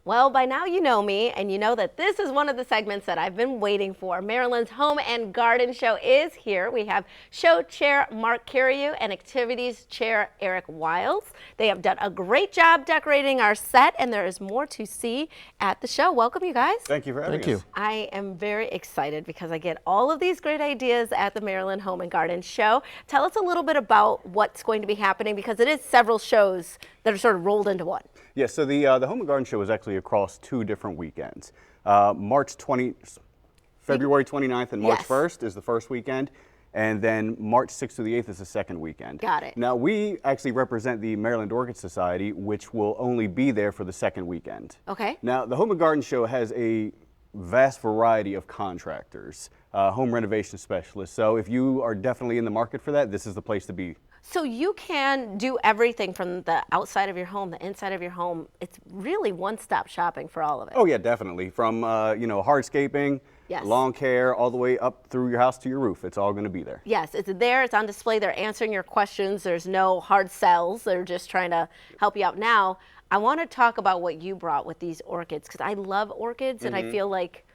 Well, by now you know me, and you know that this is one of the segments that I've been waiting for. Maryland's Home and Garden Show is here. We have Show Chair Mark Carreyrou and Activities Chair Eric Wiles. They have done a great job decorating our set, and there is more to see at the show. Welcome, you guys. Thank you for having us. Thank you. I am very excited because I get all of these great ideas at the Maryland Home and Garden Show. Tell us a little bit about what's going to be happening, because it is several shows that are sort of rolled into one. Yeah, so the Home and Garden Show is actually across 2 different weekends. February 29th and March Yes. 1st is the first weekend, and then March 6th through the 8th is the second weekend. Got it. Now, we actually represent the Maryland Orchid Society, which will only be there for the second weekend. Okay. Now, the Home and Garden Show has a vast variety of contractors, home renovation specialists. So if you are definitely in the market for that, this is the place to be. So you can do everything from the outside of your home, the inside of your home. It's really one-stop shopping for all of it. Oh yeah, definitely. From hardscaping, Yes. lawn care, all the way up through your house to your roof. It's all going to be there. Yes, it's there, it's on display, they're answering your questions, there's no hard sells, they're just trying to help you out. Now, I want to talk about what you brought with these orchids, because I love orchids, and I feel like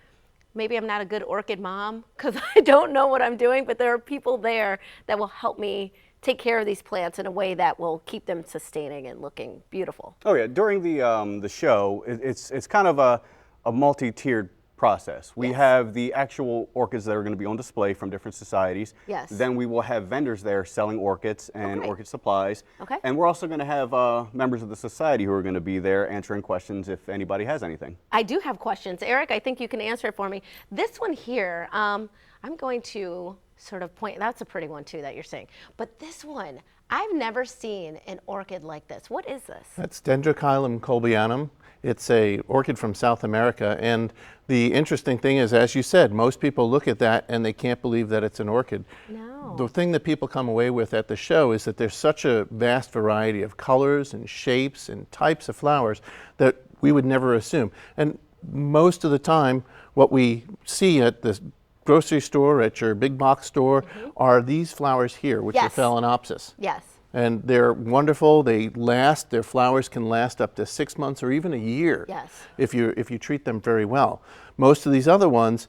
maybe I'm not a good orchid mom because I don't know what I'm doing, but there are people there that will help me take care of these plants in a way that will keep them sustaining and looking beautiful. Oh yeah, during the show, it's kind of a multi-tiered process. We Yes. have the actual orchids that are going to be on display from different societies. Yes. Then we will have vendors there selling orchids and Okay. orchid supplies. Okay. And we're also going to have members of the society who are going to be there answering questions if anybody has anything. I do have questions. Eric, I think you can answer it for me. This one here, I'm going to sort of point, that's a pretty one too that you're saying. But this one, I've never seen an orchid like this. What is this? That's Dendrochilum columbianum. It's a orchid from South America, and the interesting thing is, as you said, most people look at that and they can't believe that it's an orchid. No. The thing that people come away with at the show is that there's such a vast variety of colors and shapes and types of flowers that we would never assume. And most of the time, what we see at the grocery store, at your big box store, are these flowers here, which Yes. are Phalaenopsis. Yes. And they're wonderful. They last. Their flowers can last up to 6 months or even a year. Yes. If you treat them very well. Most of these other ones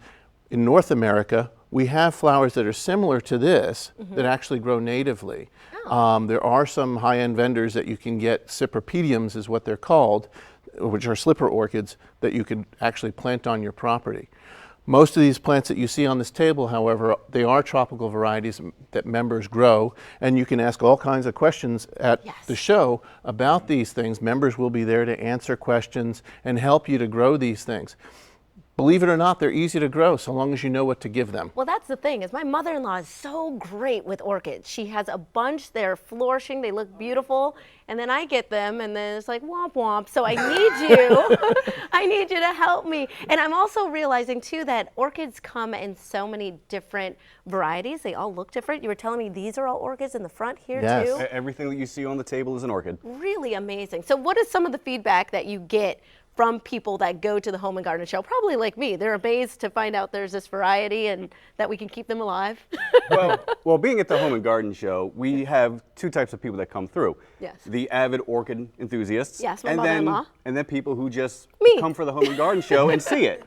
in North America, we have flowers that are similar to this that actually grow natively. There are some high-end vendors that you can get, cypripediums is what they're called, which are slipper orchids that you can actually plant on your property. Most of these plants that you see on this table, however, they are tropical varieties that members grow, and you can ask all kinds of questions at Yes. the show about these things. Members will be there to answer questions and help you to grow these things. Believe it or not, they're easy to grow so long as you know what to give them. Well, that's the thing, is my mother-in-law is so great with orchids. She has a bunch, they're flourishing, they look beautiful, and then I get them and then it's like womp womp. So I need you, I need you to help me. And I'm also realizing too that orchids come in so many different varieties. They all look different. You were telling me these are all orchids in the front here Yes. too? Everything that you see on the table is an orchid. Really amazing. So what is some of the feedback that you get from people that go to the Home and Garden Show? Probably like me, they're amazed to find out there's this variety and that we can keep them alive. Well, being at the Home and Garden Show, we have 2 types of people that come through. Yes. The avid orchid enthusiasts. Yes, my and mother-in-law. then people who just Me. come for the Home and Garden Show and see it.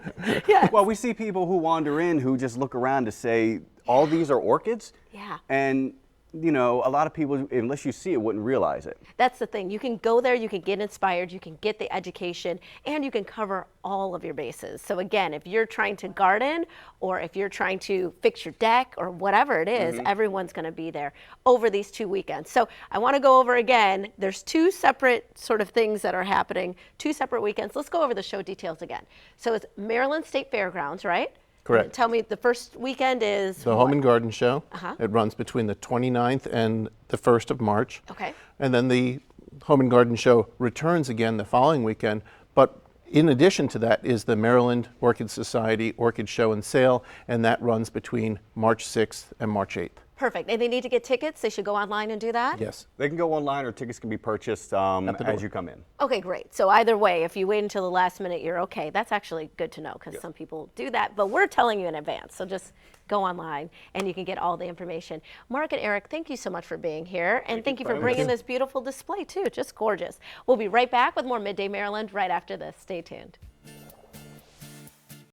Yes. Well, we see people who wander in who just look around to say, all these are orchids? Yeah. And, you know, a lot of people, unless you see it, wouldn't realize it. That's the thing. You can go there, you can get inspired, you can get the education, and you can cover all of your bases. So again, if you're trying to garden or if you're trying to fix your deck or whatever it is, everyone's going to be there over these 2 weekends. So I want to go over again. There's 2 separate sort of things that are happening, 2 separate weekends. Let's go over the show details again. So it's Maryland State Fairgrounds, right? Correct. Tell me, the first weekend is The what? Home and Garden Show. Uh-huh. It runs between the 29th and the 1st of March. Okay. And then the Home and Garden Show returns again the following weekend. But in addition to that is the Maryland Orchid Society Orchid Show and Sale, and that runs between March 6th and March 8th. Perfect. And they need to get tickets? They should go online and do that? Yes. They can go online or tickets can be purchased as you come in. Okay, great. So either way, if you wait until the last minute, you're okay. That's actually good to know because some people do that, but we're telling you in advance. So just go online and you can get all the information. Mark and Eric, thank you so much for being here. And thank you for bringing this beautiful display too. Just gorgeous. We'll be right back with more Midday Maryland right after this. Stay tuned.